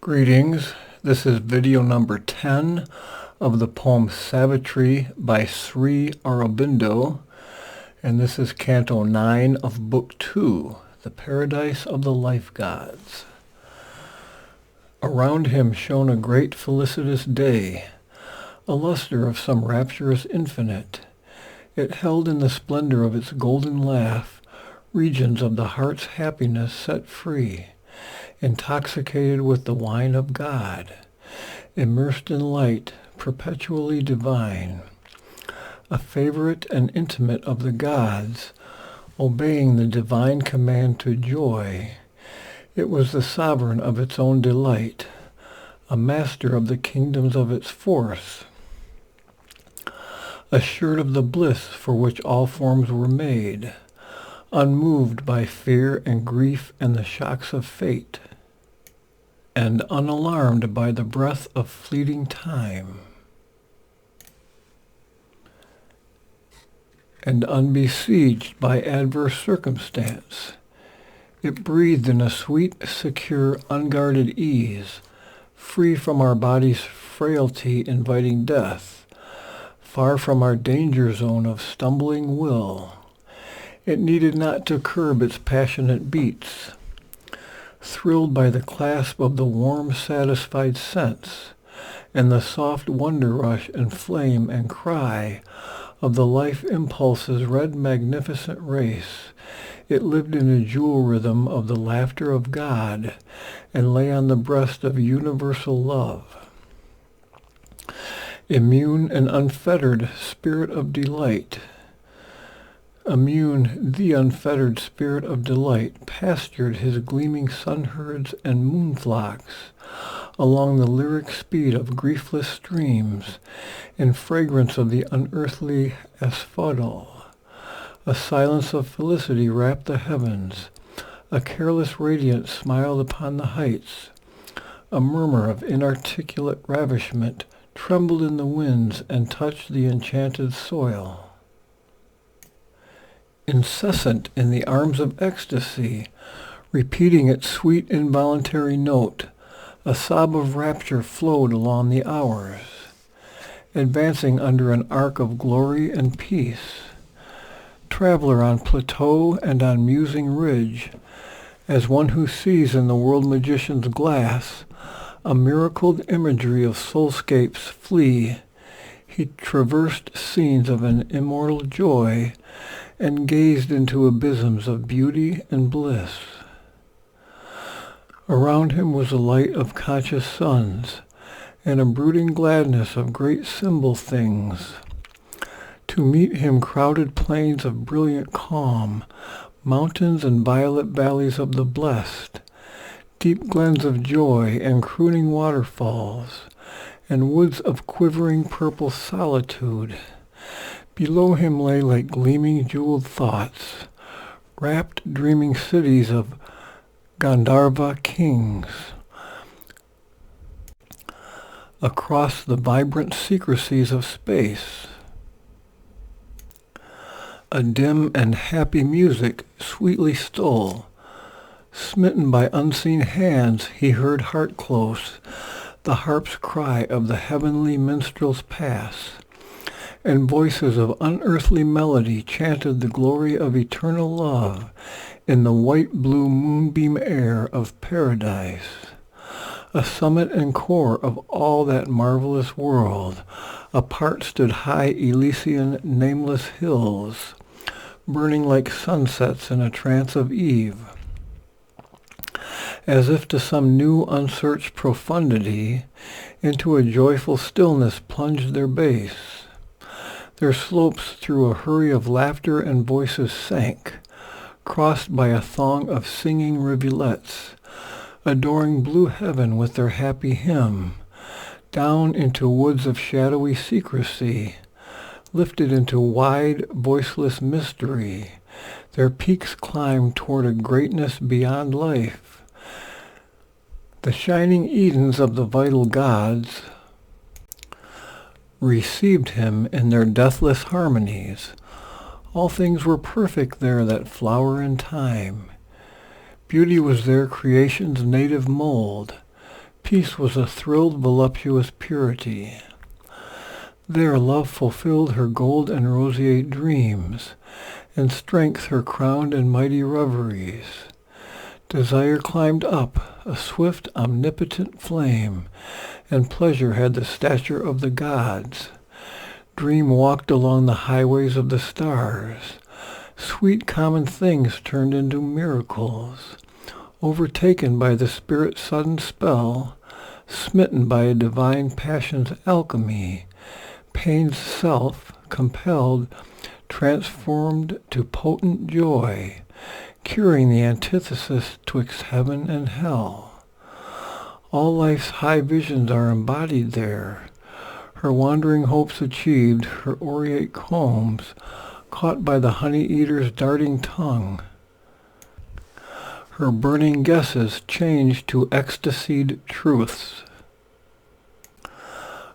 Greetings. This is video number 10 of the poem Savitri by Sri Aurobindo, and this is Canto 9 of Book 2, The Paradise of the Life Gods. Around him shone a great felicitous day, a luster of some rapturous infinite. It held in the splendor of its golden laugh regions of the heart's happiness set free, intoxicated with the wine of God, immersed in light perpetually divine, a favorite and intimate of the gods, obeying the divine command to joy. It was the sovereign of its own delight, a master of the kingdoms of its force, assured of the bliss for which all forms were made, unmoved by fear and grief and the shocks of fate, and unalarmed by the breath of fleeting time, and unbesieged by adverse circumstance. It breathed in a sweet, secure, unguarded ease, free from our body's frailty inviting death, far from our danger zone of stumbling will. It needed not to curb its passionate beats, thrilled by the clasp of the warm, satisfied sense, and the soft wonder rush and flame and cry of the life impulse's red magnificent race. It lived in a jewel rhythm of the laughter of God, and lay on the breast of universal love. Immune and unfettered spirit of delight, the unfettered spirit of delight pastured his gleaming sun-herds and moon-flocks along the lyric speed of griefless streams, in fragrance of the unearthly asphodel. A silence of felicity wrapped the heavens, a careless radiance smiled upon the heights, a murmur of inarticulate ravishment trembled in the winds and touched the enchanted soil. Incessant in the arms of ecstasy, repeating its sweet involuntary note, a sob of rapture flowed along the hours, advancing under an arc of glory and peace. Traveler on plateau and on musing ridge, as one who sees in the world magician's glass a miracled imagery of soulscapes flee, he traversed scenes of an immortal joy and gazed into abysms of beauty and bliss. Around him was a light of conscious suns, and a brooding gladness of great symbol things. To meet him crowded plains of brilliant calm, mountains and violet valleys of the blessed, deep glens of joy and crooning waterfalls, and woods of quivering purple solitude. Below him lay like gleaming jeweled thoughts, rapt dreaming cities of Gandharva kings. Across the vibrant secrecies of space, a dim and happy music sweetly stole. Smitten by unseen hands, he heard heart close the harp's cry of the heavenly minstrels pass, and voices of unearthly melody chanted the glory of eternal love in the white-blue moonbeam air of paradise, a summit and core of all that marvelous world. Apart stood high Elysian nameless hills, burning like sunsets in a trance of eve, as if to some new unsearched profundity, into a joyful stillness plunged their base. Their slopes through a hurry of laughter and voices sank, crossed by a throng of singing rivulets, adoring blue heaven with their happy hymn, down into woods of shadowy secrecy, lifted into wide, voiceless mystery. Their peaks climbed toward a greatness beyond life. The shining Edens of the vital gods received him in their deathless harmonies. All things were perfect there that flower in time. Beauty was their creation's native mold, Peace was a thrilled, voluptuous purity. There love fulfilled her gold and roseate dreams, and strength her crowned in mighty reveries. Desire climbed up, a swift, omnipotent flame, and pleasure had the stature of the gods. Dream walked along the highways of the stars. Sweet common things turned into miracles. Overtaken by the spirit's sudden spell, smitten by a divine passion's alchemy, pain's self, compelled, transformed to potent joy, curing the antithesis twixt heaven and hell. All life's high visions are embodied there, her wandering hopes achieved, her aureate combs, caught by the honey-eater's darting tongue. Her burning guesses changed to ecstasied truths.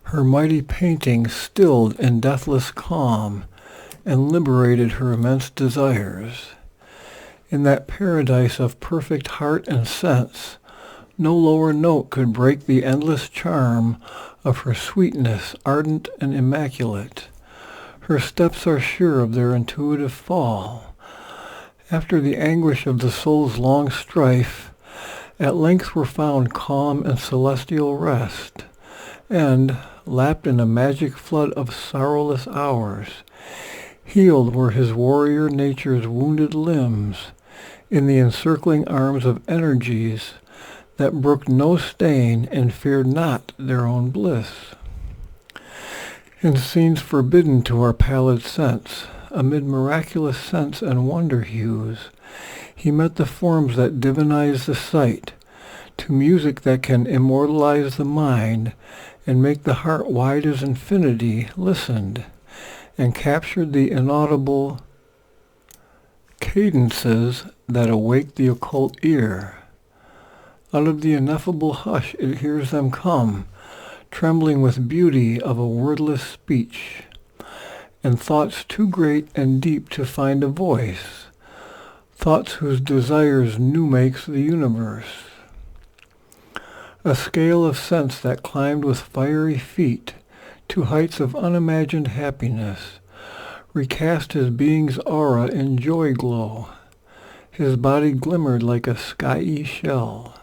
Her mighty painting stilled in deathless calm and liberated her immense desires. In that paradise of perfect heart and sense, no lower note could break the endless charm of her sweetness, ardent and immaculate. Her steps are sure of their intuitive fall. After the anguish of the soul's long strife, at length were found calm and celestial rest, and, lapped in a magic flood of sorrowless hours, healed were his warrior nature's wounded limbs, in the encircling arms of energies that brooked no stain and feared not their own bliss. In scenes forbidden to our pallid sense, amid miraculous scents and wonder hues, he met the forms that divinize the sight, to music that can immortalize the mind and make the heart wide as infinity, listened, and captured the inaudible cadences that awake the occult ear. Out of the ineffable hush it hears them come, trembling with beauty of a wordless speech, and thoughts too great and deep to find a voice, thoughts whose desires new makes the universe. A scale of sense that climbed with fiery feet to heights of unimagined happiness, recast his being's aura in joy glow. His body glimmered like a skyey shell.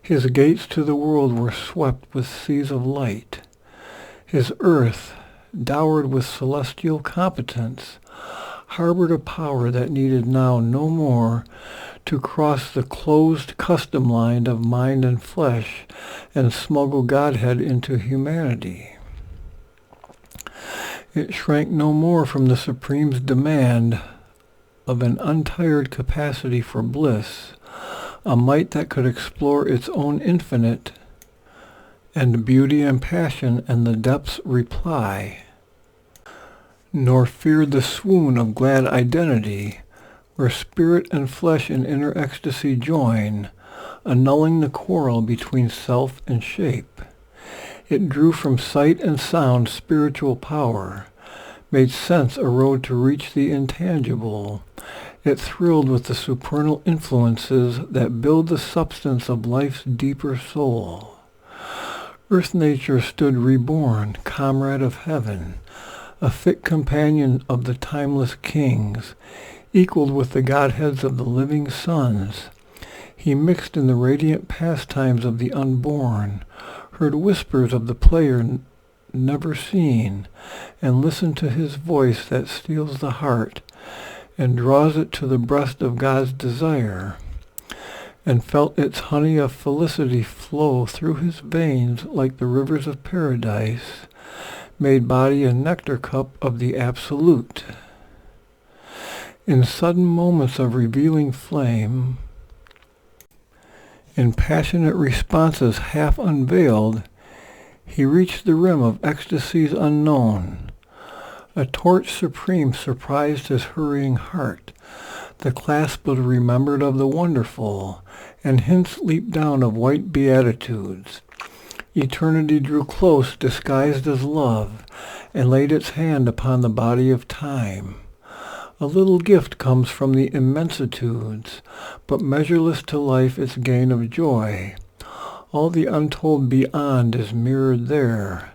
His gates to the world were swept with seas of light. His earth, dowered with celestial competence, harbored a power that needed now no more to cross the closed custom line of mind and flesh and smuggle Godhead into humanity. It shrank no more from the Supreme's demand of an untired capacity for bliss, a might that could explore its own infinite, and beauty and passion and the depths reply, nor feared the swoon of glad identity, where spirit and flesh in inner ecstasy join, annulling the quarrel between self and shape. It drew from sight and sound spiritual power, made sense a road to reach the intangible. It thrilled with the supernal influences that build the substance of life's deeper soul. Earth nature stood reborn, comrade of heaven, a fit companion of the timeless kings, equaled with the godheads of the living sons. He mixed in the radiant pastimes of the unborn, heard whispers of the player never seen, and listened to his voice that steals the heart and draws it to the breast of God's desire, and felt its honey of felicity flow through his veins like the rivers of paradise, made body a nectar cup of the absolute. In sudden moments of revealing flame, in passionate responses half unveiled, he reached the rim of ecstasies unknown. A torch supreme surprised his hurrying heart. The clasp was remembered of the wonderful, and hints leaped down of white beatitudes. Eternity drew close, disguised as love, and laid its hand upon the body of time. A little gift comes from the immensitudes, but measureless to life its gain of joy. All the untold beyond is mirrored there.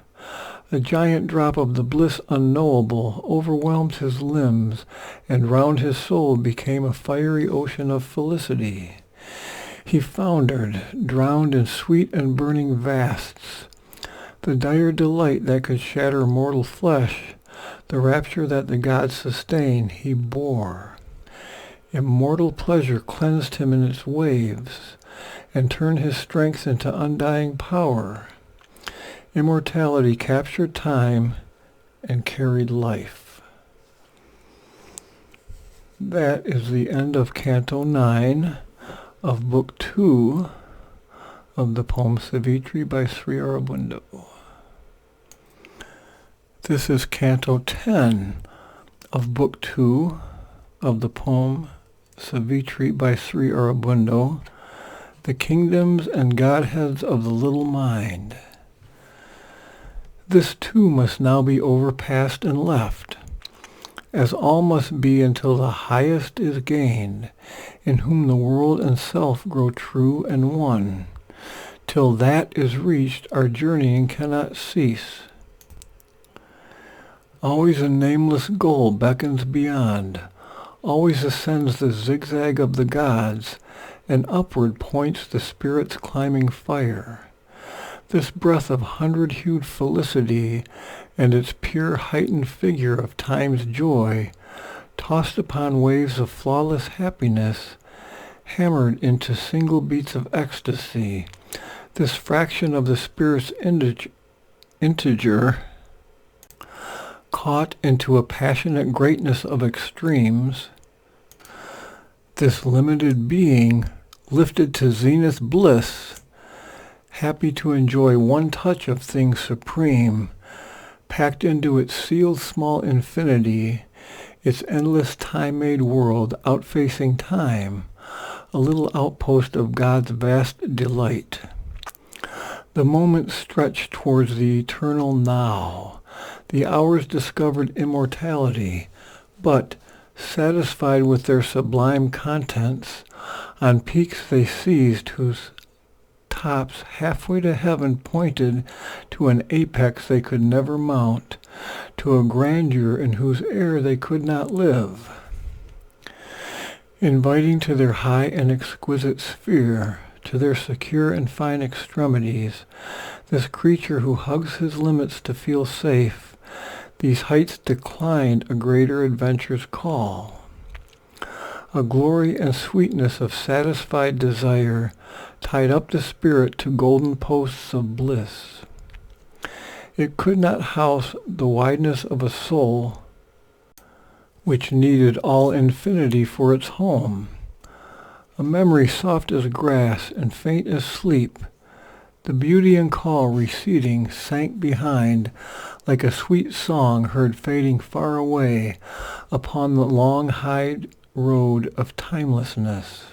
A giant drop of the bliss unknowable overwhelmed his limbs, and round his soul became a fiery ocean of felicity. He foundered, drowned in sweet and burning vasts. The dire delight that could shatter mortal flesh, the rapture that the gods sustain, he bore. Immortal pleasure cleansed him in its waves, and turned his strength into undying power. Immortality captured time and carried life. That is the end of Canto 9 of Book 2 of the poem Savitri by Sri Aurobindo. This is Canto 10 of Book 2 of the poem Savitri by Sri Aurobindo, The Kingdoms and Godheads of the Little Mind. This too must now be overpassed and left, as all must be until the highest is gained, in whom the world and self grow true and one. Till that is reached, our journeying cannot cease. Always a nameless goal beckons beyond, always ascends the zigzag of the gods, and upward points the spirit's climbing fire. This breath of hundred-hued felicity, and its pure heightened figure of time's joy, tossed upon waves of flawless happiness, hammered into single beats of ecstasy, this fraction of the spirit's integer, caught into a passionate greatness of extremes, this limited being lifted to zenith bliss, happy to enjoy one touch of things supreme, packed into its sealed small infinity, its endless time-made world outfacing time, a little outpost of God's vast delight. The moments stretched towards the eternal now. The hours discovered immortality, but, satisfied with their sublime contents, on peaks they seized whose tops halfway to heaven pointed to an apex they could never mount, to a grandeur in whose air they could not live. Inviting to their high and exquisite sphere, to their secure and fine extremities, this creature who hugs his limits to feel safe, these heights declined a greater adventure's call. A glory and sweetness of satisfied desire tied up the spirit to golden posts of bliss. It could not house the wideness of a soul which needed all infinity for its home. A memory soft as grass and faint as sleep, the beauty and call receding sank behind, like a sweet song heard fading far away upon the long high road of timelessness.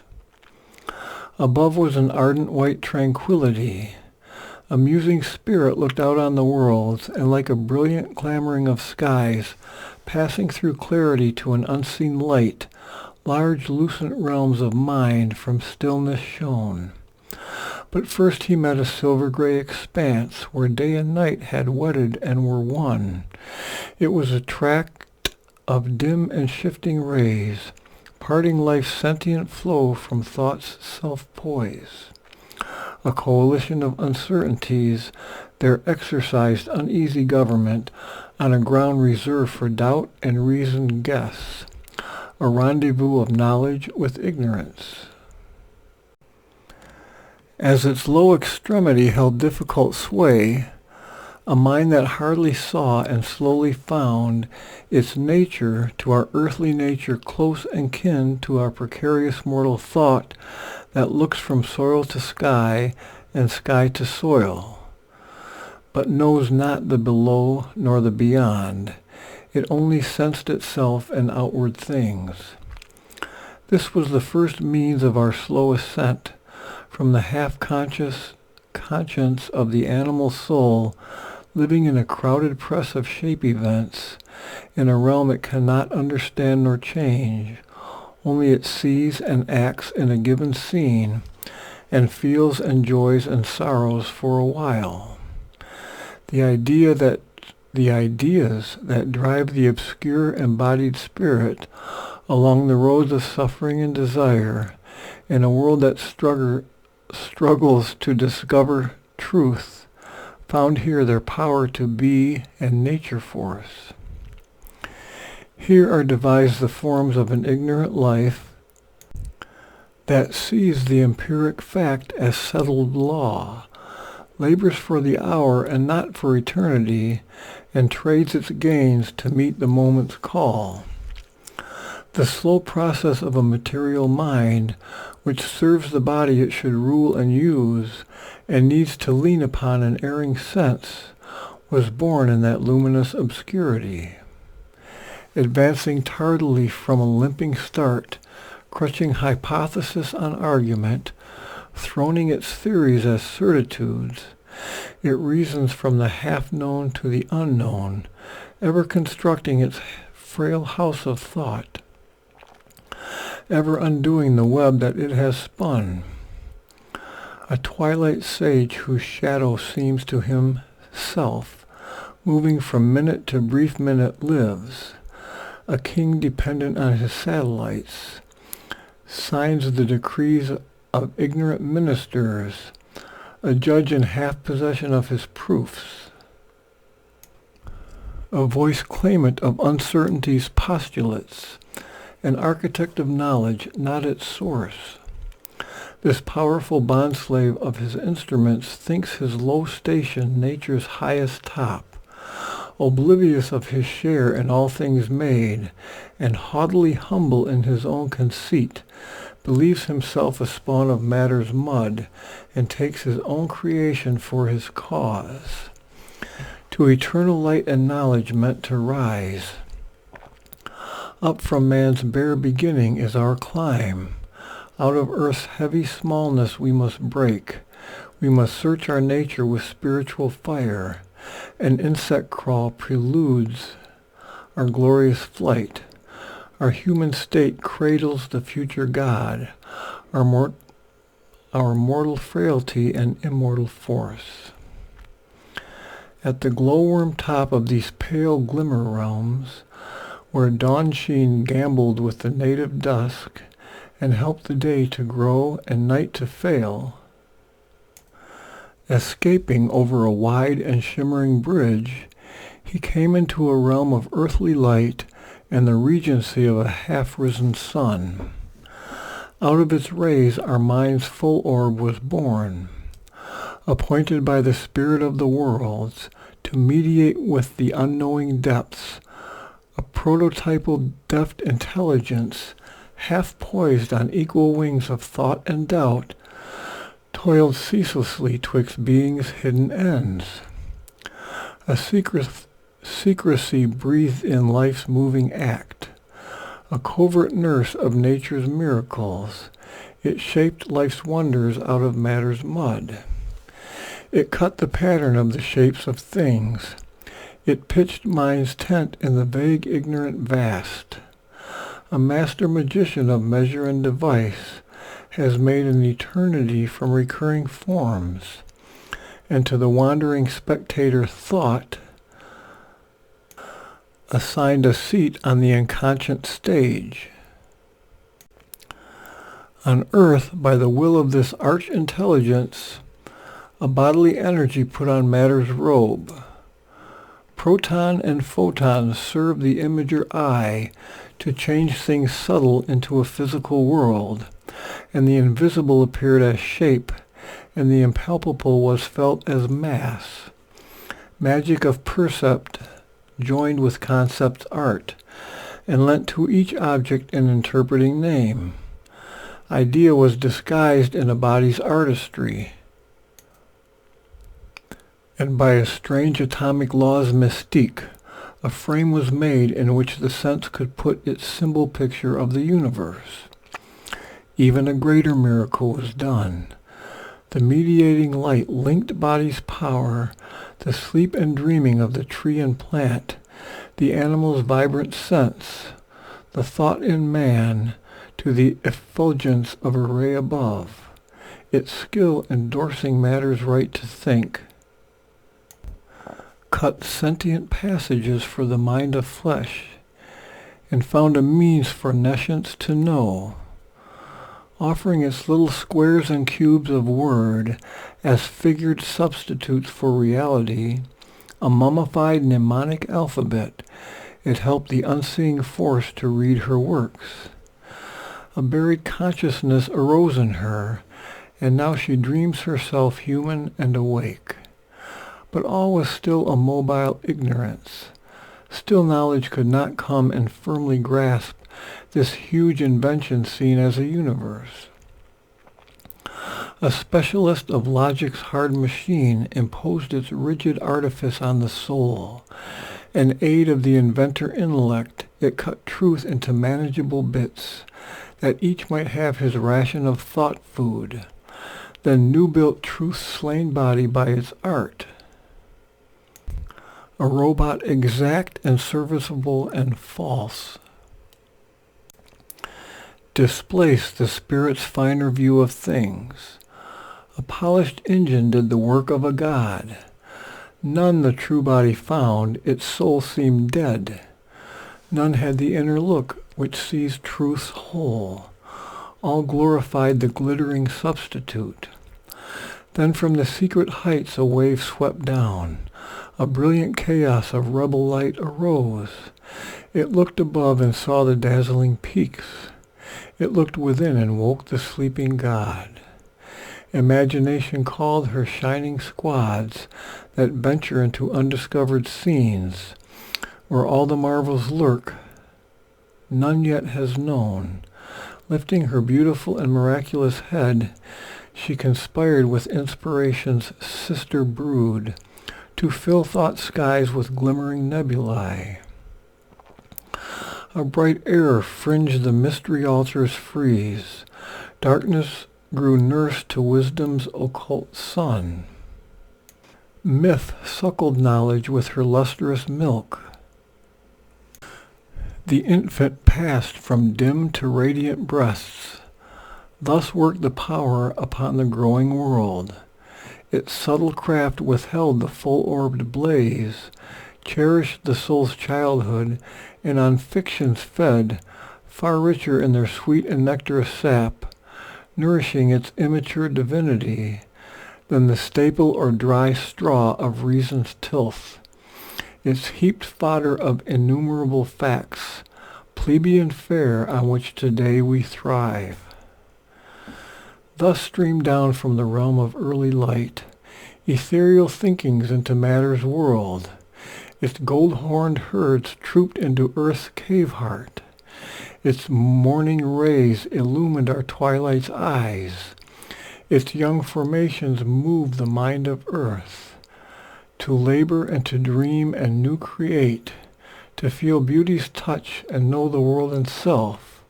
Above was an ardent white tranquility. A musing spirit looked out on the worlds, and like a brilliant clamoring of skies, passing through clarity to an unseen light, large lucent realms of mind from stillness shone. But first he met a silver-gray expanse, where day and night had wedded and were one. It was a tract of dim and shifting rays, parting life's sentient flow from thought's self-poise. A coalition of uncertainties there exercised uneasy government on a ground reserved for doubt and reasoned guess, a rendezvous of knowledge with ignorance. As its low extremity held difficult sway, a mind that hardly saw and slowly found its nature to our earthly nature close and kin to our precarious mortal thought that looks from soil to sky and sky to soil, but knows not the below nor the beyond. It only sensed itself and outward things. This was the first means of our slow ascent from the half-conscious conscience of the animal soul, living in a crowded press of shape events, in a realm it cannot understand nor change. Only it sees and acts in a given scene, and feels and joys and sorrows for a while. The ideas that drive the obscure embodied spirit along the roads of suffering and desire in a world that struggles to discover truth found here their power to be and nature force. Here are devised the forms of an ignorant life that sees the empiric fact as settled law, labors for the hour and not for eternity, and trades its gains to meet the moment's call. The slow process of a material mind, which serves the body it should rule and use, and needs to lean upon an erring sense, was born in that luminous obscurity. Advancing tardily from a limping start, crutching hypothesis on argument, throning its theories as certitudes, it reasons from the half-known to the unknown, ever constructing its frail house of thought, ever undoing the web that it has spun. A twilight sage whose shadow seems to himself, moving from minute to brief minute, lives, a king dependent on his satellites, signs the decrees of ignorant ministers, a judge in half possession of his proofs, a voice claimant of uncertainty's postulates, an architect of knowledge, not its source. This powerful bondslave of his instruments thinks his low station nature's highest top, oblivious of his share in all things made, and haughtily humble in his own conceit, believes himself a spawn of matter's mud, and takes his own creation for his cause. To eternal light and knowledge meant to rise. Up from man's bare beginning is our climb. Out of earth's heavy smallness we must break. We must search our nature with spiritual fire. An insect crawl preludes our glorious flight. Our human state cradles the future God, our mortal frailty and immortal force. At the glowworm top of these pale glimmer realms, where dawn sheen gambled with the native dusk, and helped the day to grow and night to fail, escaping over a wide and shimmering bridge, he came into a realm of earthly light and the regency of a half-risen sun. Out of its rays our mind's full orb was born, appointed by the Spirit of the worlds to mediate with the unknowing depths, a prototypal deft intelligence, half poised on equal wings of thought and doubt, toiled ceaselessly twixt being's hidden ends. A secrecy breathed in life's moving act, a covert nurse of nature's miracles. It shaped life's wonders out of matter's mud. It cut the pattern of the shapes of things. It pitched mind's tent in the vague ignorant vast. A master magician of measure and device has made an eternity from recurring forms, and to the wandering spectator thought assigned a seat on the inconscient stage. On earth, by the will of this arch-intelligence, a bodily energy put on matter's robe. Proton and photon serve the imager eye to change things subtle into a physical world, and the invisible appeared as shape, and the impalpable was felt as mass. Magic of percept joined with concept's art, and lent to each object an interpreting name. Idea was disguised in a body's artistry, and by a strange atomic law's mystique, a frame was made in which the sense could put its symbol picture of the universe. Even a greater miracle was done. The mediating light linked body's power, the sleep and dreaming of the tree and plant, the animal's vibrant sense, the thought in man, to the effulgence of a ray above. its skill endorsing matters right to think, cut sentient passages for the mind of flesh, and found a means for nescience to know, offering its little squares and cubes of word as figured substitutes for reality, a mummified mnemonic alphabet. It helped the unseeing force to read her works. A buried consciousness arose in her, and now she dreams herself human and awake. But all was still a mobile ignorance. Still knowledge could not come and firmly grasp this huge invention seen as a universe. A specialist of logic's hard machine imposed its rigid artifice on the soul. An aid of the inventor intellect, it cut truth into manageable bits, that each might have his ration of thought food. Then new-built truth's slain body by its art. A robot exact and serviceable and false. Displaced the spirit's finer view of things. A polished engine did the work of a god. None the true body found, its soul seemed dead. None had the inner look which sees truth's whole. All glorified the glittering substitute. Then from the secret heights a wave swept down. A brilliant chaos of rebel light arose. It looked above and saw the dazzling peaks. It looked within and woke the sleeping god. Imagination called her shining squads that venture into undiscovered scenes, where all the marvels lurk, none yet has known. Lifting her beautiful and miraculous head, she conspired with inspiration's sister brood to fill thought skies with glimmering nebulae. A bright air fringed the mystery altar's frieze. Darkness grew nurse to wisdom's occult sun. Myth suckled knowledge with her lustrous milk. The infant passed from dim to radiant breasts. Thus worked the power upon the growing world. Its subtle craft withheld the full-orbed blaze, cherished the soul's childhood, and on fictions fed, far richer in their sweet and nectarous sap, nourishing its immature divinity, than the staple or dry straw of reason's tilth. Its heaped fodder of innumerable facts, plebeian fare on which today we thrive. Thus streamed down from the realm of early light, ethereal thinkings into matter's world. Its gold-horned herds trooped into earth's cave-heart. Its morning rays illumined our twilight's eyes. Its young formations moved the mind of earth. To labor and to dream and new create, to feel beauty's touch and know the world in self,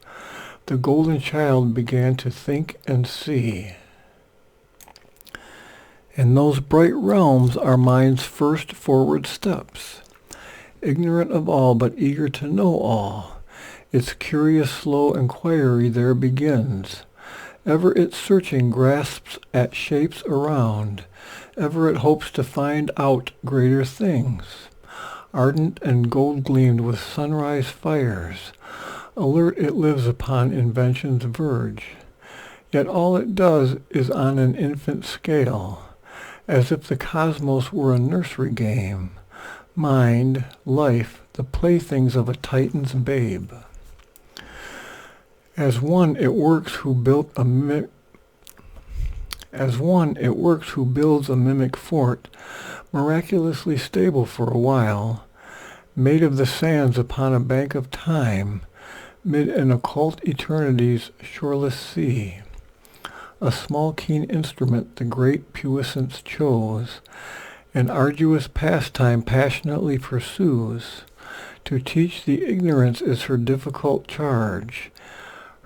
the golden child began to think and see. In those bright realms are mind's first forward steps, ignorant of all but eager to know all. Its curious slow inquiry there begins. Ever its searching grasps at shapes around. Ever it hopes to find out greater things. Ardent and gold-gleamed with sunrise fires. Alert it lives upon invention's verge. Yet all it does is on an infant scale, as if the cosmos were a nursery game. Mind, life, the playthings of a Titan's babe. As one it works who builds a mimic fort, miraculously stable for a while, made of the sands upon a bank of time, mid an occult eternity's shoreless sea. A small keen instrument the great puissance chose, an arduous pastime passionately pursues. To teach the ignorance is her difficult charge.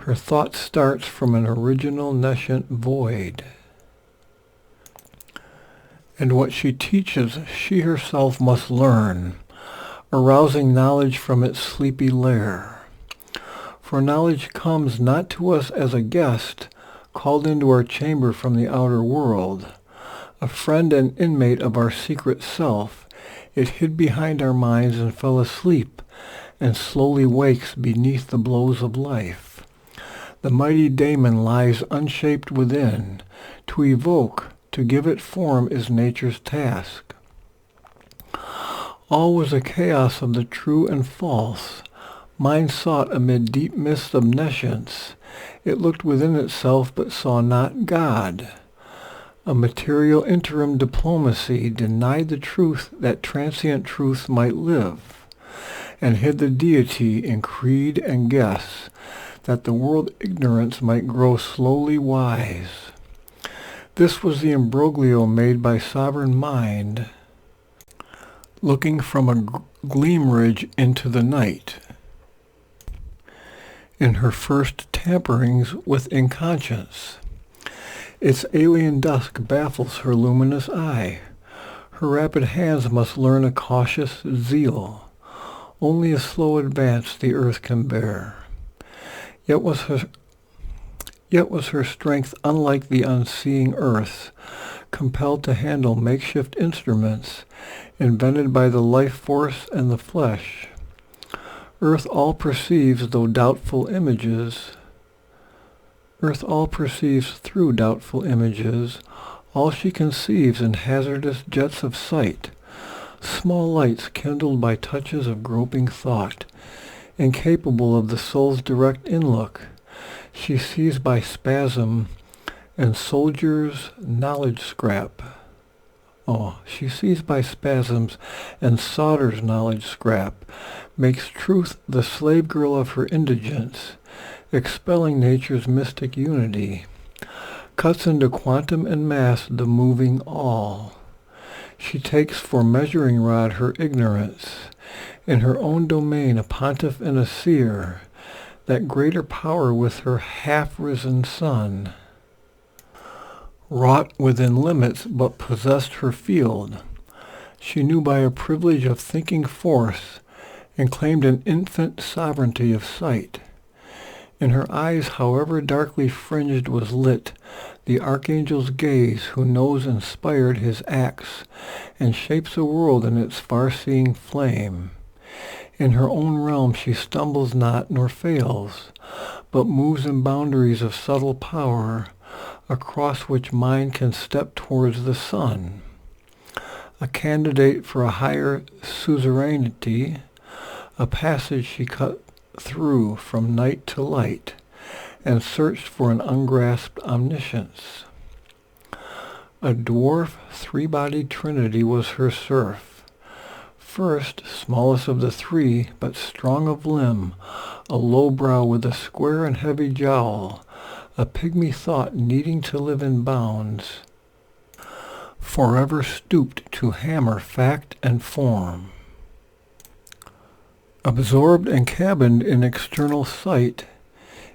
Her thought starts from an original nescient void. And what she teaches, she herself must learn, arousing knowledge from its sleepy lair. For knowledge comes not to us as a guest, called into our chamber from the outer world, a friend and inmate of our secret self, it hid behind our minds and fell asleep, and slowly wakes beneath the blows of life. The mighty daemon lies unshaped within. To evoke, to give it form is nature's task. All was a chaos of the true and false. Mind sought amid deep mists of omniscience. It looked within itself but saw not God. A material interim diplomacy denied the truth that transient truth might live, and hid the deity in creed and guess, that the world ignorance might grow slowly wise. This was the imbroglio made by sovereign mind, looking from a gleam ridge into the night. In her first tamperings with inconscience, its alien dusk baffles her luminous eye. Her rapid hands must learn a cautious zeal. Only a slow advance the earth can bear. Yet was her strength unlike the unseeing earth, compelled to handle makeshift instruments invented by the life force and the flesh. Earth all perceives through doubtful images. All she conceives in hazardous jets of sight, small lights kindled by touches of groping thought, incapable of the soul's direct inlook. She sees by spasm and soldier's knowledge scrap. She sees by spasms and solder's knowledge scrap, makes truth the slave girl of her indigence, expelling nature's mystic unity, cuts into quantum and mass the moving all. She takes for measuring rod her ignorance, in her own domain a pontiff and a seer, that greater power with her half-risen sun, wrought within limits but possessed her field. She knew by a privilege of thinking force, and claimed an infant sovereignty of sight. In her eyes, however darkly fringed, was lit the archangel's gaze, who knows inspired his acts, and shapes a world in its far-seeing flame. In her own realm she stumbles not nor fails, but moves in boundaries of subtle power, across which mind can step towards the sun. A candidate for a higher suzerainty, a passage she cut through from night to light, and searched for an ungrasped omniscience. A dwarf, three-bodied trinity was her serf. First, smallest of the three, but strong of limb, a low brow with a square and heavy jowl, a pygmy thought needing to live in bounds, forever stooped to hammer fact and form. Absorbed and cabined in external sight,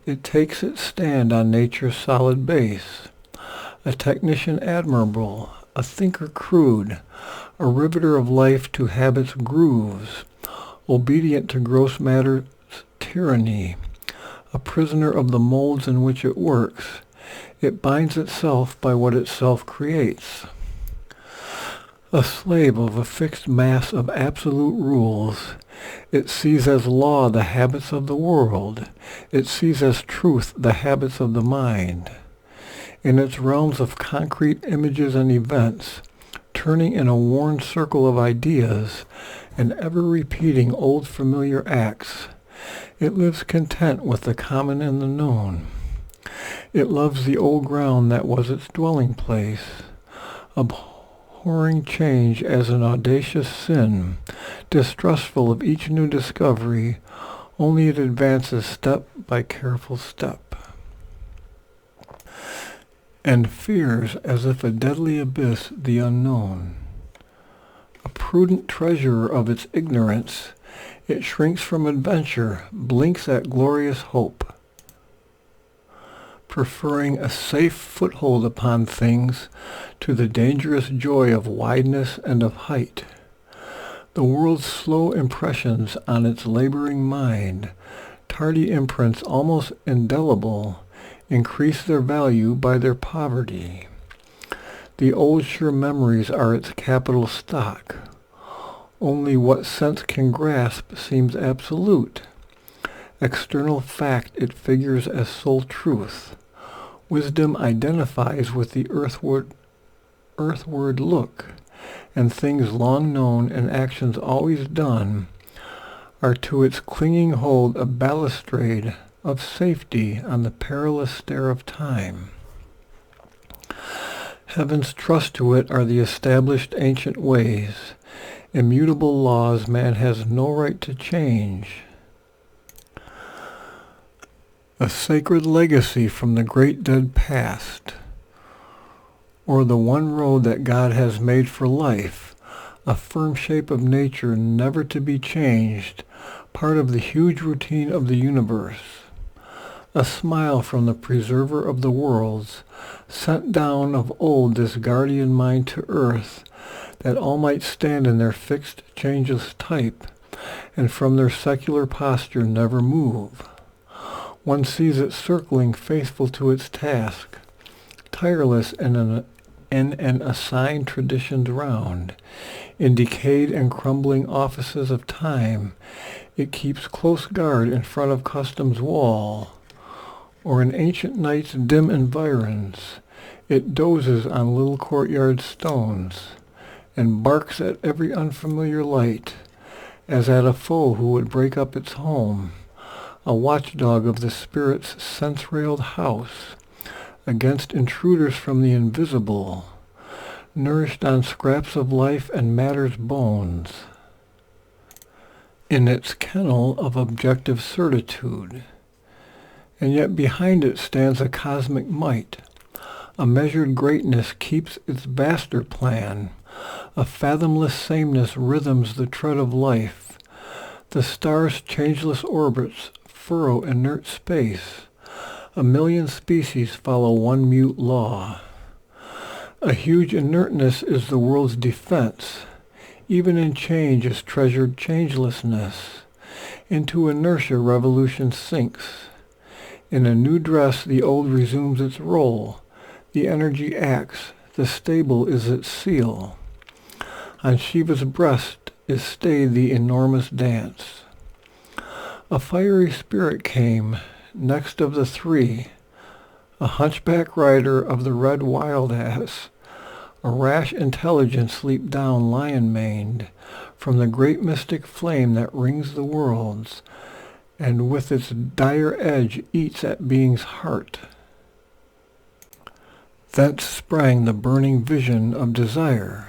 it takes its stand on nature's solid base, a technician admirable, a thinker crude, a riveter of life to habit's grooves, obedient to gross matter's tyranny, a prisoner of the molds in which it works. It binds itself by what itself creates. A slave of a fixed mass of absolute rules, it sees as law the habits of the world. It sees as truth the habits of the mind. In its realms of concrete images and events, turning in a worn circle of ideas, and ever repeating old familiar acts, it lives content with the common and the known. It loves the old ground that was its dwelling place, abhorring change as an audacious sin, distrustful of each new discovery. Only it advances step by careful step, and fears as if a deadly abyss the unknown. A prudent treasurer of its ignorance, it shrinks from adventure, blinks at glorious hope, preferring a safe foothold upon things to the dangerous joy of wideness and of height. The world's slow impressions on its laboring mind, tardy imprints almost indelible, increase their value by their poverty. The old sure memories are its capital stock. Only what sense can grasp seems absolute. External fact it figures as sole truth. Wisdom identifies with the earthward look, and things long known and actions always done are to its clinging hold a balustrade of safety on the perilous stair of time. Heaven's trust to it are the established ancient ways, immutable laws man has no right to change. A sacred legacy from the great dead past, or the one road that God has made for life, a firm shape of nature never to be changed, part of the huge routine of the universe. A smile from the preserver of the worlds, sent down of old this guardian mind to earth, that all might stand in their fixed, changeless type, and from their secular posture never move. One sees it circling, faithful to its task, tireless in an assigned tradition's round. In decayed and crumbling offices of time, it keeps close guard in front of custom's wall, or in ancient night's dim environs, it dozes on little courtyard stones, and barks at every unfamiliar light, as at a foe who would break up its home, a watchdog of the spirit's sense-railed house, against intruders from the invisible, nourished on scraps of life and matter's bones. In its kennel of objective certitude, and yet behind it stands a cosmic might. A measured greatness keeps its vaster plan. A fathomless sameness rhythms the tread of life. The stars' changeless orbits furrow inert space. A million species follow one mute law. A huge inertness is the world's defense. Even in change is treasured changelessness. Into inertia revolution sinks. In a new dress the old resumes its role. The energy acts. The stable is its seal. On Shiva's breast is stayed the enormous dance. A fiery spirit came, next of the three, a hunchback rider of the red wild ass. A rash intelligence leaped down lion-maned from the great mystic flame that rings the worlds, and with its dire edge eats at being's heart. Thence sprang the burning vision of desire.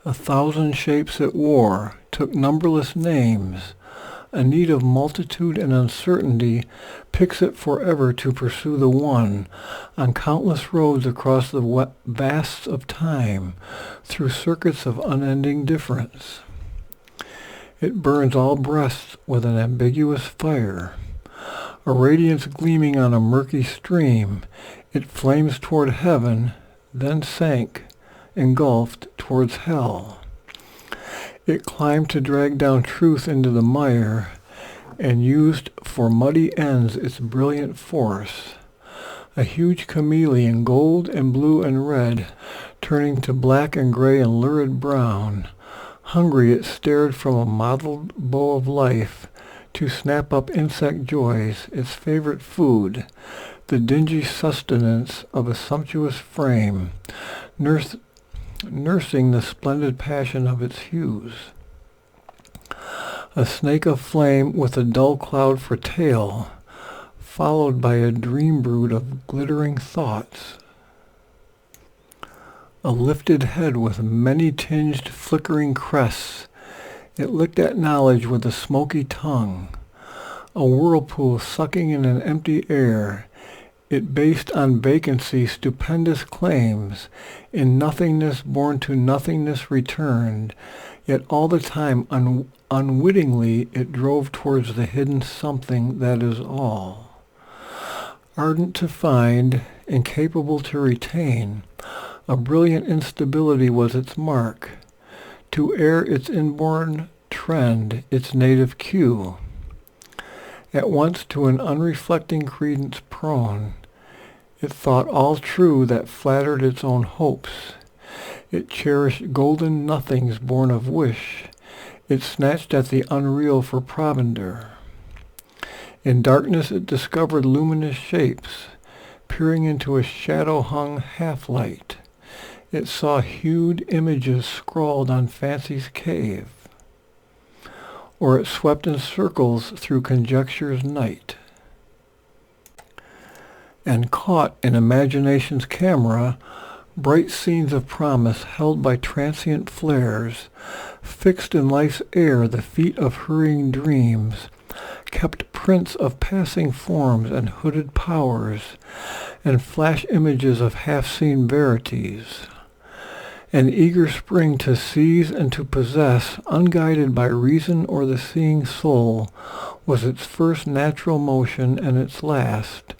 A thousand shapes it wore, took numberless names. A need of multitude and uncertainty picks it forever to pursue the one, on countless roads across the vasts of time, through circuits of unending difference. It burns all breasts with an ambiguous fire. A radiance gleaming on a murky stream, it flames toward heaven, then sank, engulfed towards hell. It climbed to drag down truth into the mire, and used for muddy ends its brilliant force. A huge chameleon, gold and blue and red, turning to black and gray and lurid brown. Hungry it stared from a mottled bow of life to snap up insect joys, its favorite food, the dingy sustenance of a sumptuous frame, nursing the splendid passion of its hues. A snake of flame with a dull cloud for tail, followed by a dream brood of glittering thoughts. A lifted head with many tinged flickering crests, it licked at knowledge with a smoky tongue. A whirlpool sucking in an empty air, it based on vacancy stupendous claims, in nothingness born to nothingness returned, yet all the time unwittingly it drove towards the hidden something that is all. Ardent to find, incapable to retain, a brilliant instability was its mark, to err its inborn trend, its native cue. At once to an unreflecting credence prone, it thought all true that flattered its own hopes. It cherished golden nothings born of wish. It snatched at the unreal for provender. In darkness it discovered luminous shapes, peering into a shadow-hung half-light. It saw hued images scrawled on fancy's cave, or it swept in circles through conjecture's night, and caught in imagination's camera bright scenes of promise held by transient flares, fixed in life's air the feet of hurrying dreams, kept prints of passing forms and hooded powers, and flash images of half-seen verities. An eager spring to seize and to possess, unguided by reason or the seeing soul, was its first natural motion and its last.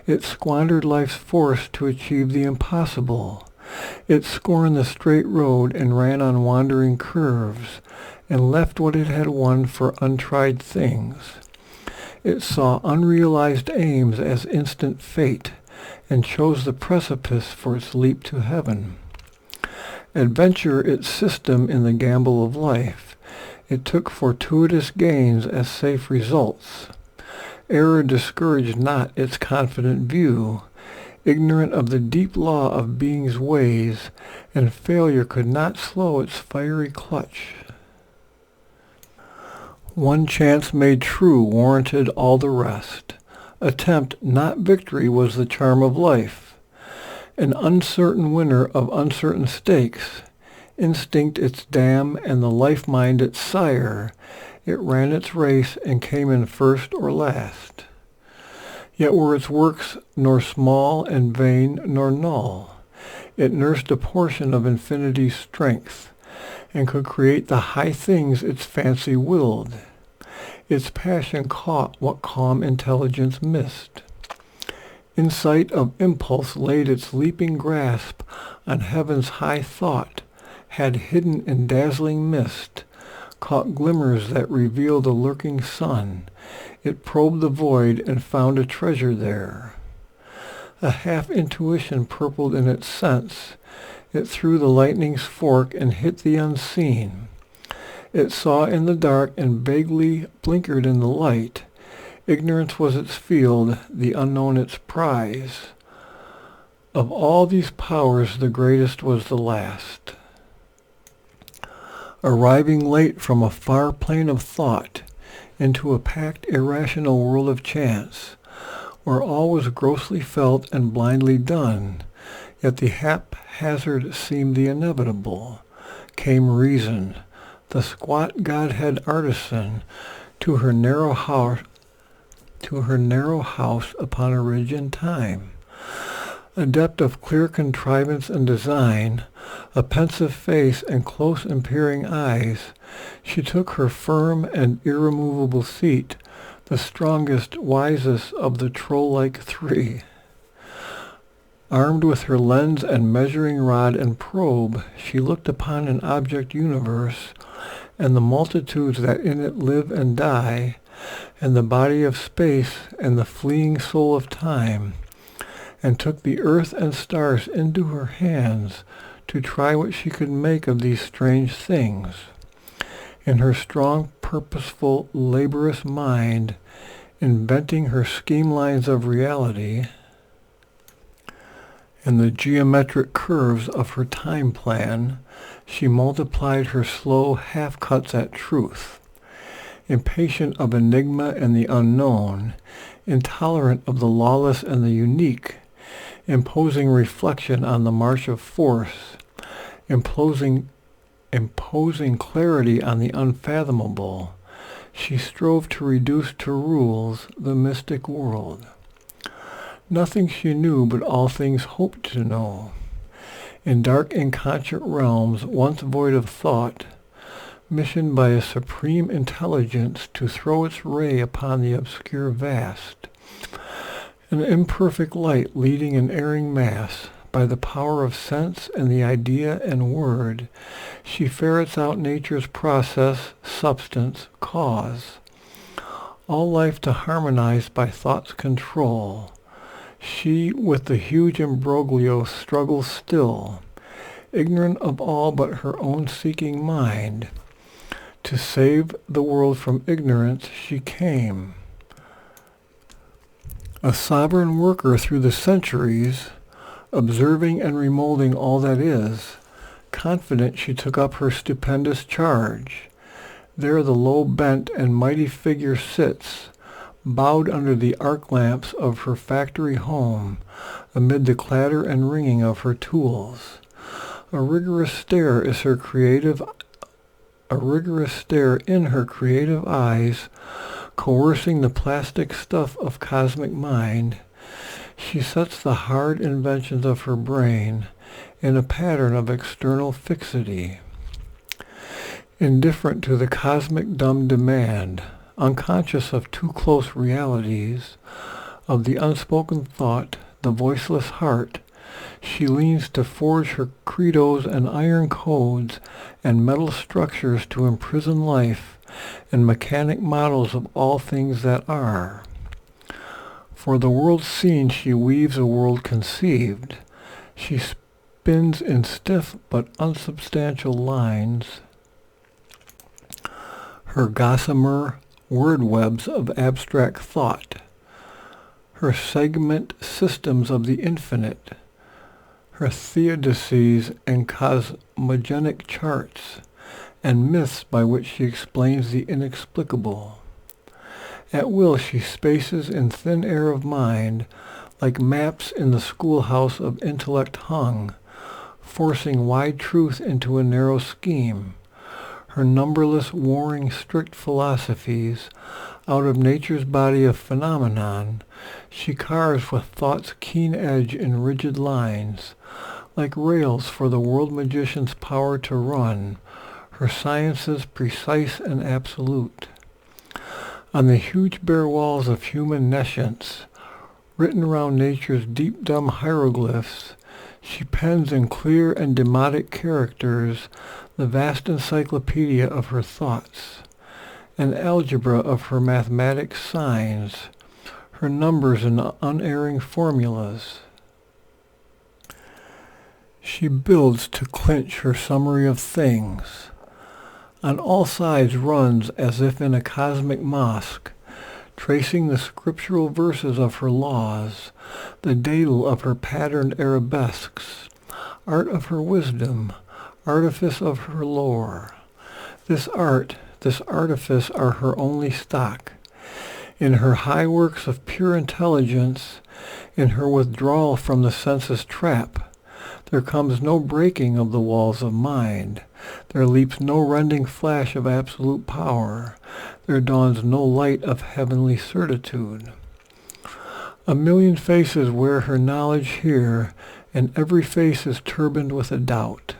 It squandered life's force to achieve the impossible. It scorned the straight road and ran on wandering curves, and left what it had won for untried things. It saw unrealized aims as instant fate, and chose the precipice for its leap to heaven. Adventure its system in the gamble of life. It took fortuitous gains as safe results. Error discouraged not its confident view, ignorant of the deep law of being's ways, and failure could not slow its fiery clutch. One chance made true warranted all the rest. Attempt, not victory, was the charm of life. An uncertain winner of uncertain stakes, instinct its dam and the life-mind its sire, it ran its race and came in first or last. Yet were its works nor small and vain nor null. It nursed a portion of infinity's strength, and could create the high things its fancy willed. Its passion caught what calm intelligence missed. Insight of impulse laid its leaping grasp on heaven's high thought, had hidden in dazzling mist, caught glimmers that revealed a lurking sun. It probed the void and found a treasure there. A half-intuition purpled in its sense. It threw the lightning's fork and hit the unseen. It saw in the dark and vaguely blinkered in the light. Ignorance was its field, the unknown its prize. Of all these powers the greatest was the last. Arriving late from a far plane of thought, into a packed irrational world of chance, where all was grossly felt and blindly done, yet the haphazard seemed the inevitable, came reason, the squat Godhead artisan, to her narrow house upon a ridge in time. Adept of clear contrivance and design, a pensive face and close impering eyes, she took her firm and irremovable seat, the strongest, wisest of the troll-like three. Armed with her lens and measuring rod and probe, she looked upon an object universe, and the multitudes that in it live and die, and the body of space and the fleeing soul of time, and took the earth and stars into her hands to try what she could make of these strange things. In her strong, purposeful, laborious mind, inventing her scheme lines of reality, in the geometric curves of her time plan, she multiplied her slow half-cuts at truth. Impatient of enigma and the unknown, intolerant of the lawless and the unique, imposing reflection on the march of force, imposing clarity on the unfathomable, she strove to reduce to rules the mystic world. Nothing she knew, but all things hoped to know. In dark inconscient realms, once void of thought, missioned by a supreme intelligence to throw its ray upon the obscure vast, an imperfect light leading an erring mass, by the power of sense and the idea and word, she ferrets out nature's process, substance, cause. all life to harmonize by thought's control. She with the huge imbroglio struggles still, ignorant of all but her own seeking mind. To save the world from ignorance she came. A sovereign worker through the centuries, observing and remolding all that is, confident she took up her stupendous charge. There the low bent and mighty figure sits, bowed under the arc lamps of her factory home, amid the clatter and ringing of her tools. A rigorous stare in her creative eyes, coercing the plastic stuff of cosmic mind. She sets the hard inventions of her brain in a pattern of external fixity, indifferent to the cosmic dumb demand, unconscious of too close realities, of the unspoken thought, the voiceless heart. She leans to forge her credos and iron codes and metal structures to imprison life and mechanic models of all things that are. For the world seen she weaves a world conceived. She spins in stiff but unsubstantial lines her gossamer word webs of abstract thought, her segment systems of the infinite, her theodicies and cosmogenic charts, and myths by which she explains the inexplicable. At will she spaces in thin air of mind, like maps in the schoolhouse of intellect hung, forcing wide truth into a narrow scheme. Her numberless warring strict philosophies, out of nature's body of phenomenon, she carves with thought's keen edge in rigid lines, like rails for the world magician's power to run, her sciences precise and absolute. On the huge bare walls of human nescience, written round nature's deep dumb hieroglyphs, she pens in clear and demotic characters the vast encyclopedia of her thoughts, an algebra of her mathematic signs, her numbers and unerring formulas. She builds to clinch her summary of things. On all sides runs as if in a cosmic mosque, tracing the scriptural verses of her laws, the daedal of her patterned arabesques, art of her wisdom, artifice of her lore. This art, this artifice are her only stock. In her high works of pure intelligence, in her withdrawal from the senses trap, there comes no breaking of the walls of mind. There leaps no rending flash of absolute power. There dawns no light of heavenly certitude. A million faces wear her knowledge here, and every face is turbaned with a doubt.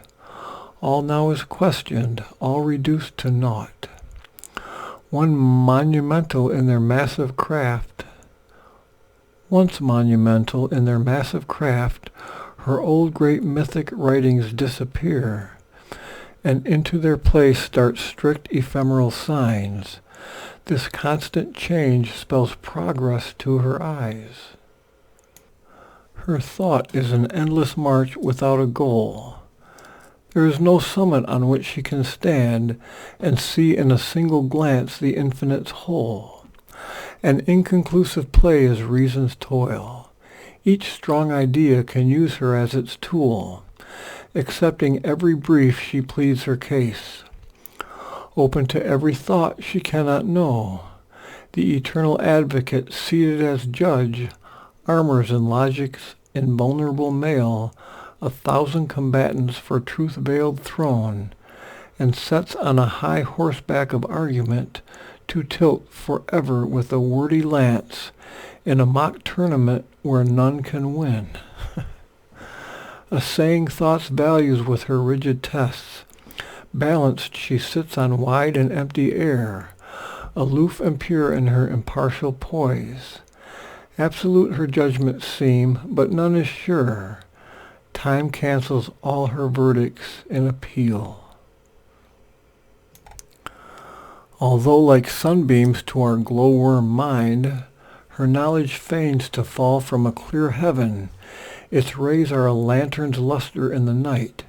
All now is questioned, all reduced to naught. Once monumental in their massive craft, her old great mythic writings disappear, and into their place start strict ephemeral signs. This constant change spells progress to her eyes. Her thought is an endless march without a goal. There is no summit on which she can stand and see in a single glance the infinite's whole. An inconclusive play is reason's toil. Each strong idea can use her as its tool. Accepting every brief, she pleads her case. Open to every thought she cannot know. The eternal advocate, seated as judge, armors in logic's invulnerable mail 1,000 combatants for truth-veiled throne, and sets on a high horseback of argument to tilt forever with a wordy lance in a mock tournament where none can win. Assaying thought's values with her rigid tests, balanced she sits on wide and empty air, aloof and pure in her impartial poise. Absolute her judgments seem, but none is sure. Time cancels all her verdicts in appeal. Although like sunbeams to our glowworm mind, her knowledge feigns to fall from a clear heaven. Its rays are a lantern's luster in the night.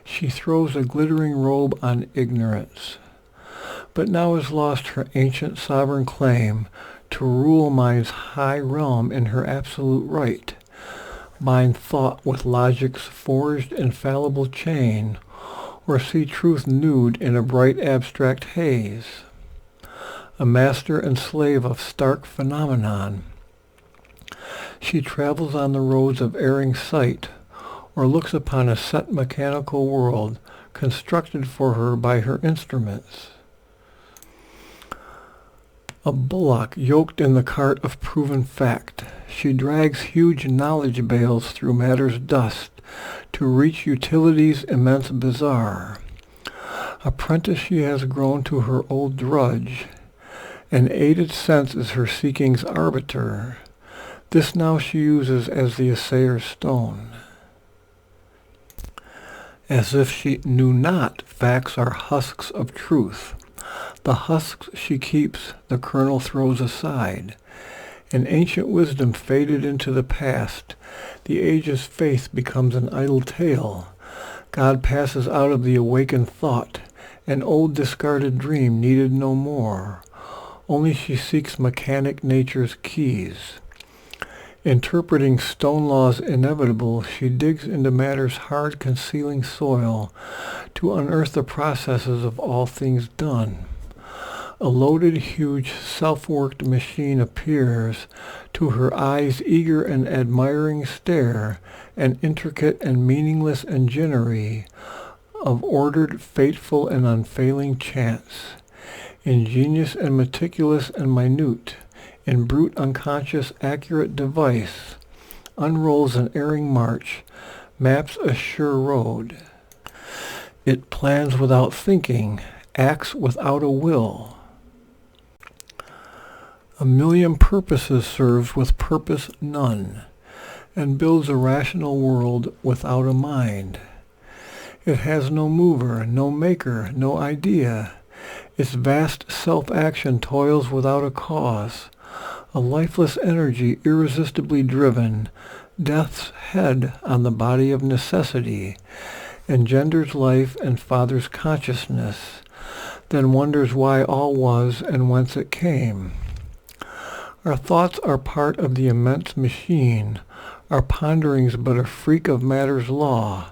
She throws a glittering robe on ignorance. But now is lost her ancient sovereign claim to rule mind's high realm in her absolute right. Bind thought with logic's forged infallible chain, or see truth nude in a bright abstract haze. A master and slave of stark phenomenon, she travels on the roads of erring sight, or looks upon a set mechanical world constructed for her by her instruments. A bullock yoked in the cart of proven fact, she drags huge knowledge bales through matter's dust to reach utility's immense bazaar. Apprentice she has grown to her old drudge, and aided sense is her seeking's arbiter. This now she uses as the assayer's stone. As if she knew not facts are husks of truth. The husks she keeps, the kernel throws aside. An ancient wisdom faded into the past. The age's faith becomes an idle tale. God passes out of the awakened thought. An old discarded dream needed no more. Only she seeks mechanic nature's keys. Interpreting stone laws inevitable, she digs into matter's hard concealing soil to unearth the processes of all things done. A loaded, huge, self-worked machine appears, to her eyes' eager and admiring stare, an intricate and meaningless enginery of ordered, fateful, and unfailing chance, ingenious and meticulous and minute, in brute unconscious accurate device, unrolls an erring march, maps a sure road. It plans without thinking, acts without a will. A million purposes serves with purpose none, and builds a rational world without a mind. It has no mover, no maker, no idea. Its vast self-action toils without a cause. A lifeless energy irresistibly driven, death's head on the body of necessity, engenders life and fathers consciousness, then wonders why all was and whence it came. Our thoughts are part of the immense machine, our ponderings but a freak of matter's law.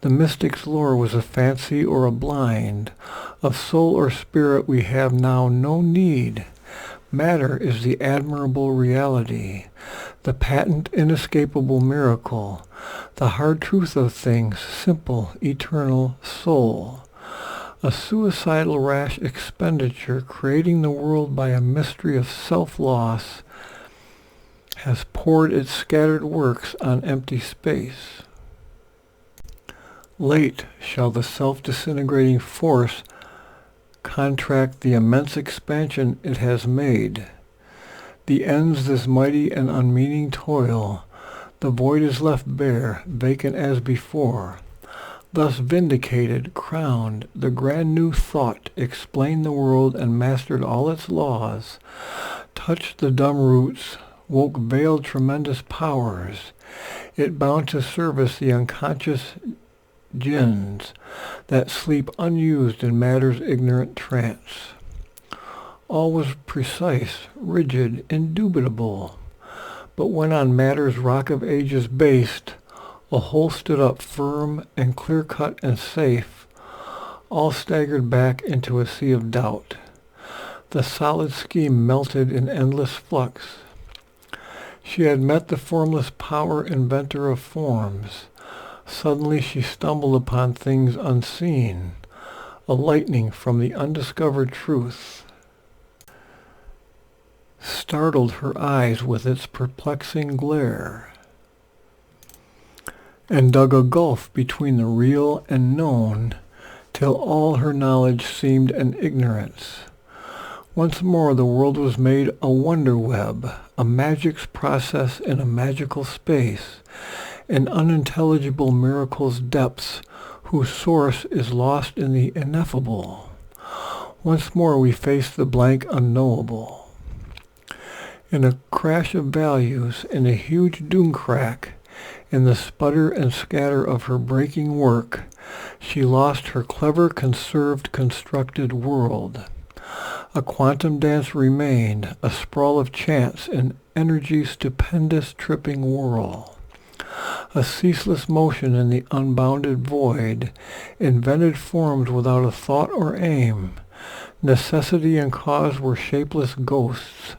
The mystic's lore was a fancy or a blind. Of soul or spirit we have now no need. Matter is the admirable reality, the patent inescapable miracle, the hard truth of things, simple, eternal soul. A suicidal rash expenditure, creating the world by a mystery of self-loss, has poured its scattered works on empty space. Late shall the self-disintegrating force contract the immense expansion it has made. The ends this mighty and unmeaning toil, the void is left bare, vacant as before. Thus vindicated, crowned, the grand new thought explained the world and mastered all its laws, touched the dumb roots, woke veiled tremendous powers. It bound to service the unconscious jinns that sleep unused in matter's ignorant trance. All was precise, rigid, indubitable. But when on matter's rock of ages based, a whole stood up firm and clear-cut and safe, all staggered back into a sea of doubt. The solid scheme melted in endless flux. She had met the formless power inventor of forms. Suddenly she stumbled upon things unseen, a lightning from the undiscovered truth. Startled her eyes with its perplexing glare, and dug a gulf between the real and known, till all her knowledge seemed an ignorance. Once more the world was made a wonder-web, a magic's process in a magical space, an unintelligible miracle's depths, whose source is lost in the ineffable. Once more we face the blank unknowable. In a crash of values, in a huge doomcrack, in the sputter and scatter of her breaking work, she lost her clever, conserved, constructed world. A quantum dance remained, a sprawl of chance in energy's stupendous tripping whirl. A ceaseless motion in the unbounded void, invented forms without a thought or aim. Necessity and cause were shapeless ghosts.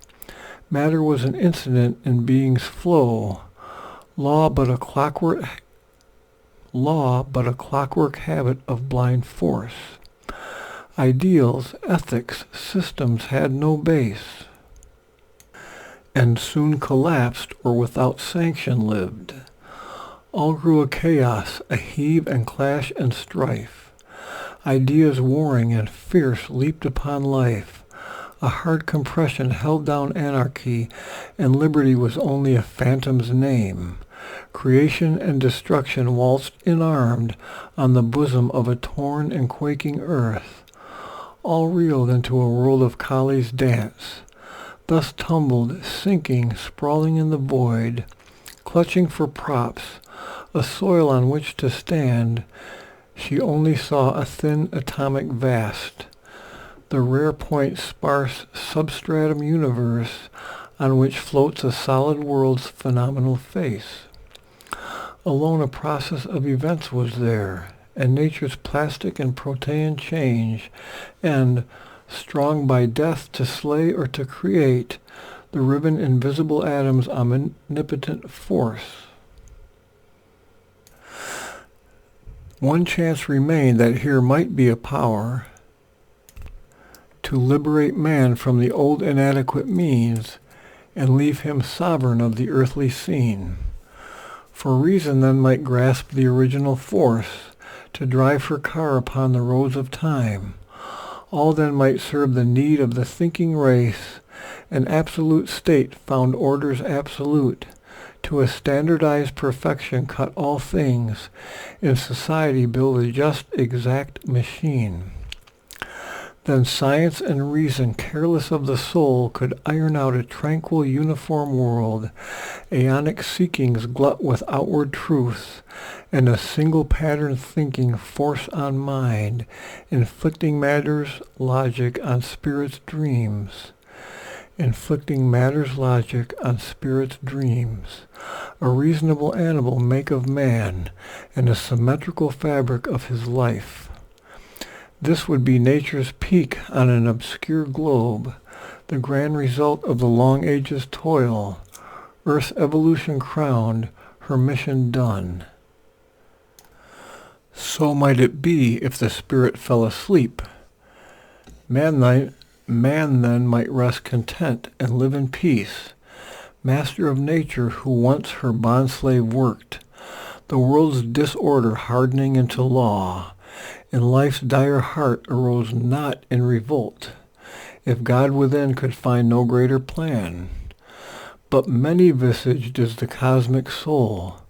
Matter was an incident in being's flow. Law but a clockwork habit of blind force. Ideals, ethics, systems had no base, and soon collapsed or without sanction lived. All grew a chaos, a heave and clash and strife. Ideas warring and fierce leaped upon life. A hard compression held down anarchy, and liberty was only a phantom's name. Creation and destruction waltzed unarmed on the bosom of a torn and quaking earth. All reeled into a world of Kali's dance. Thus tumbled, sinking, sprawling in the void, clutching for props, a soil on which to stand, she only saw a thin atomic vast, the rare point sparse substratum universe on which floats a solid world's phenomenal face. Alone a process of events was there, and nature's plastic and protean change, and, strong by death to slay or to create, the riven invisible atom's omnipotent force. One chance remained that here might be a power to liberate man from the old inadequate means and leave him sovereign of the earthly scene. For reason then might grasp the original force to drive her car upon the roads of time. All then might serve the need of the thinking race. An absolute state found orders absolute. To a standardized perfection cut all things. In society build a just exact machine. Then science and reason, careless of the soul, could iron out a tranquil uniform world. Aeonic seekings glut with outward truth, and a single pattern thinking force on mind, inflicting matter's logic on spirit's dreams. Inflicting matter's logic on spirit's dreams. A reasonable animal make of man, and a symmetrical fabric of his life. This would be nature's peak on an obscure globe, the grand result of the long age's toil, Earth's evolution crowned, her mission done. So might it be if the spirit fell asleep. Man then might rest content and live in peace, master of nature who once her bondslave worked, the world's disorder hardening into law. In life's dire heart arose not in revolt, if God within could find no greater plan. But many-visaged is the cosmic soul.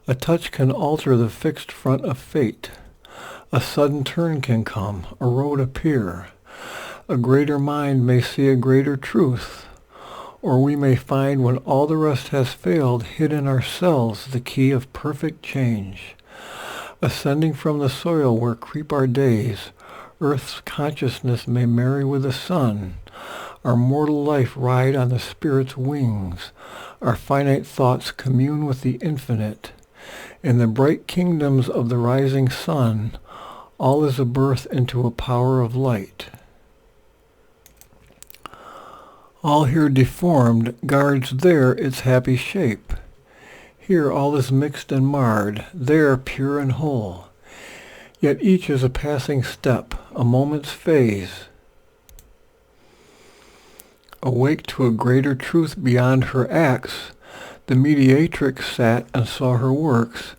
A touch can alter the fixed front of fate. A sudden turn can come, a road appear. A greater mind may see a greater truth. Or we may find when all the rest has failed, hid in ourselves the key of perfect change. Ascending from the soil where creep our days, earth's consciousness may marry with the sun, our mortal life ride on the spirit's wings, our finite thoughts commune with the infinite. In the bright kingdoms of the rising sun, all is a birth into a power of light. All here deformed guards there its happy shape. Here all is mixed and marred, there pure and whole. Yet each is a passing step, a moment's phase. Awake to a greater truth beyond her acts, the mediatrix sat and saw her works,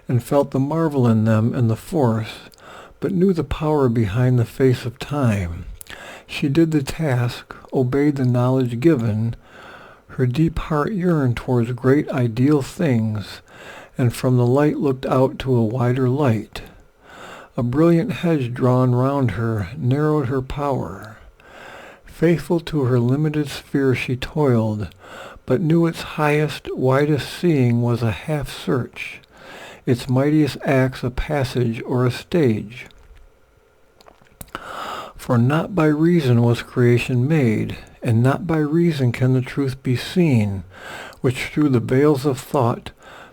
and felt the marvel in them and the force, but knew the power behind the face of time. She did the task, obeyed the knowledge given. Her deep heart yearned towards great ideal things, and from the light looked out to a wider light. A brilliant hedge drawn round her narrowed her power. Faithful to her limited sphere she toiled, but knew its highest, widest seeing was a half-search, its mightiest acts a passage or a stage. For not by reason was creation made, and not by reason can the truth be seen, which through the veils of thought,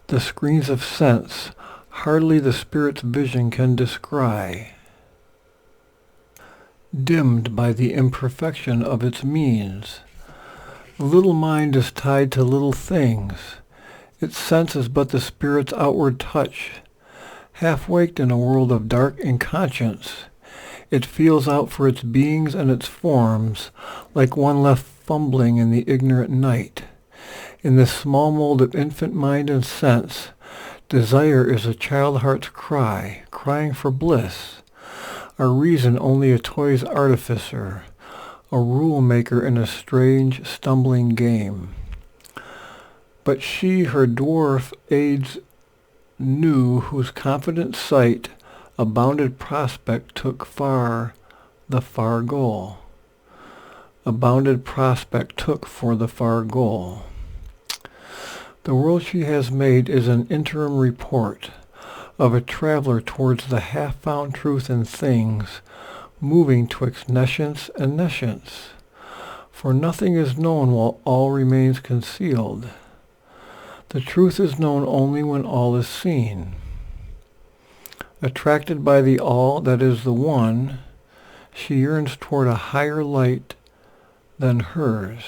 the screens of sense, hardly the spirit's vision can descry. Dimmed by the imperfection of its means, the little mind is tied to little things. Its sense is but the spirit's outward touch. Half-waked in a world of dark inconscience, it feels out for its beings and its forms, like one left fumbling in the ignorant night. In this small mold of infant mind and sense, desire is a child heart's cry, crying for bliss. Our reason only a toy's artificer, a rule maker in a strange, stumbling game. But she her dwarf aids knew, whose confident sight a bounded prospect took far, the far goal. A bounded prospect took for the far goal. The world she has made is an interim report of a traveler towards the half-found truth in things, moving twixt nescience and nescience. For nothing is known while all remains concealed. The truth is known only when all is seen. Attracted by the all that is the one, she yearns toward a higher light than hers.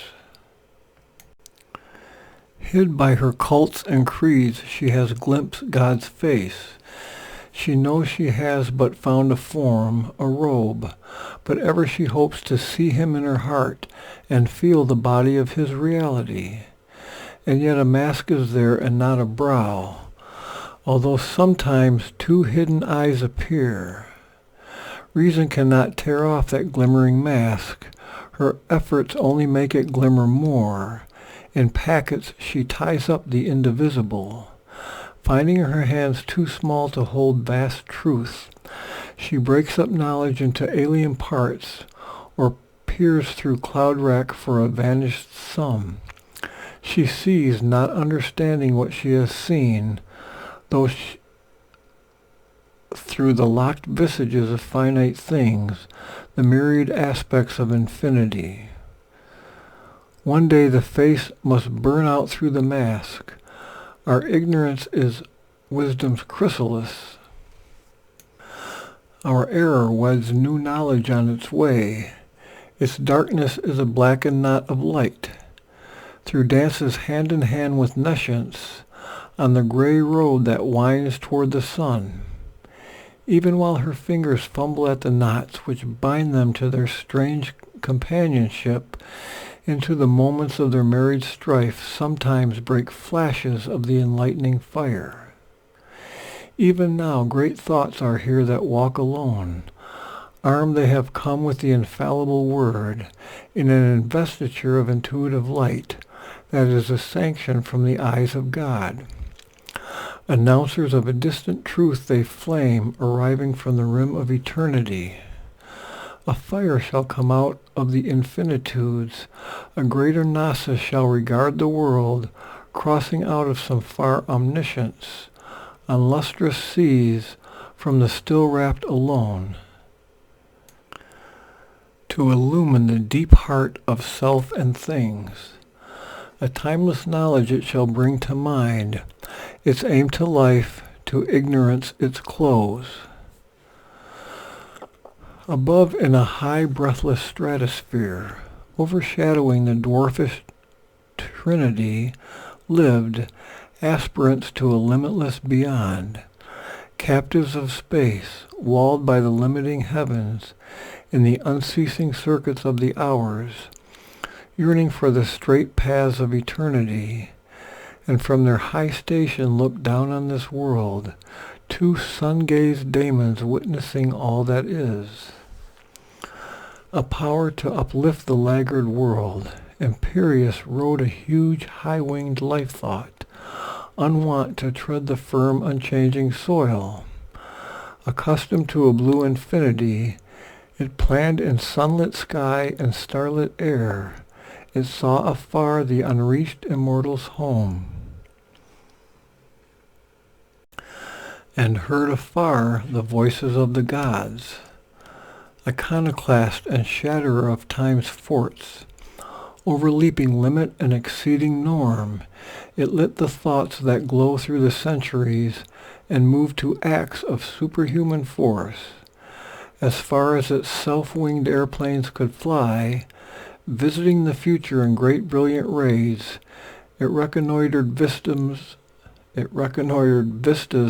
Hid by her cults and creeds, she has glimpsed God's face. She knows she has but found a form, a robe, but ever she hopes to see him in her heart and feel the body of his reality. And yet a mask is there and not a brow, although sometimes two hidden eyes appear. Reason cannot tear off that glimmering mask. Her efforts only make it glimmer more. In packets she ties up the indivisible. Finding her hands too small to hold vast truth, she breaks up knowledge into alien parts, or peers through cloud rack for a vanished sum. She sees, not understanding what she has seen, though through the locked visages of finite things, the myriad aspects of infinity. One day the face must burn out through the mask. Our ignorance is wisdom's chrysalis. Our error weds new knowledge on its way. Its darkness is a blackened knot of light. Through dances hand in hand with nescience, on the gray road that winds toward the sun. Even while her fingers fumble at the knots which bind them to their strange companionship, into the moments of their married strife sometimes break flashes of the enlightening fire. Even now great thoughts are here that walk alone. Armed they have come with the infallible word, in an investiture of intuitive light, that is a sanction from the eyes of God. Announcers of a distant truth they flame, arriving from the rim of eternity. A fire shall come out of the infinitudes, a greater Gnosis shall regard the world, crossing out of some far omniscience, on lustrous seas, from the still-wrapped alone, to illumine the deep heart of self and things. A timeless knowledge it shall bring to mind, its aim to life, to ignorance its close. Above in a high breathless stratosphere, overshadowing the dwarfish trinity, lived aspirants to a limitless beyond, captives of space, walled by the limiting heavens, in the unceasing circuits of the hours, yearning for the straight paths of eternity, and from their high station look down on this world, two sun-gazed daemons witnessing all that is. A power to uplift the laggard world, imperious rode a huge high-winged life-thought, unwont to tread the firm unchanging soil. Accustomed to a blue infinity, it planned in sunlit sky and starlit air. It saw afar the unreached immortal's home, and heard afar the voices of the gods. Iconoclast and shatterer of time's forts, overleaping limit and exceeding norm, it lit the thoughts that glow through the centuries and moved to acts of superhuman force. As far as its self-winged airplanes could fly, visiting the future in great brilliant rays, it reconnoitered vistas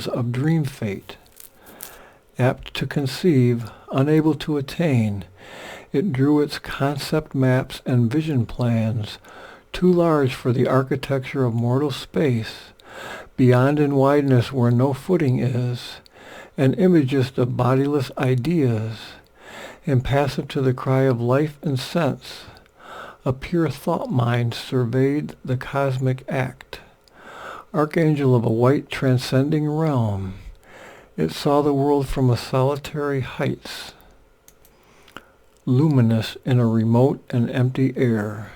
of dream fate. Apt to conceive, unable to attain, it drew its concept maps and vision plans, too large for the architecture of mortal space, beyond in wideness where no footing is, an imagist of bodiless ideas, impassive to the cry of life and sense. A pure thought mind surveyed the cosmic act. Archangel of a white transcending realm, it saw the world from a solitary heights, luminous in a remote and empty air.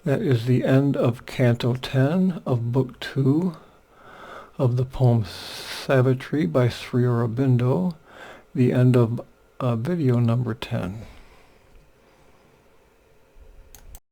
That is the end of Canto 10 of Book 2 of the poem Savitri by Sri Aurobindo, the end of video number 10.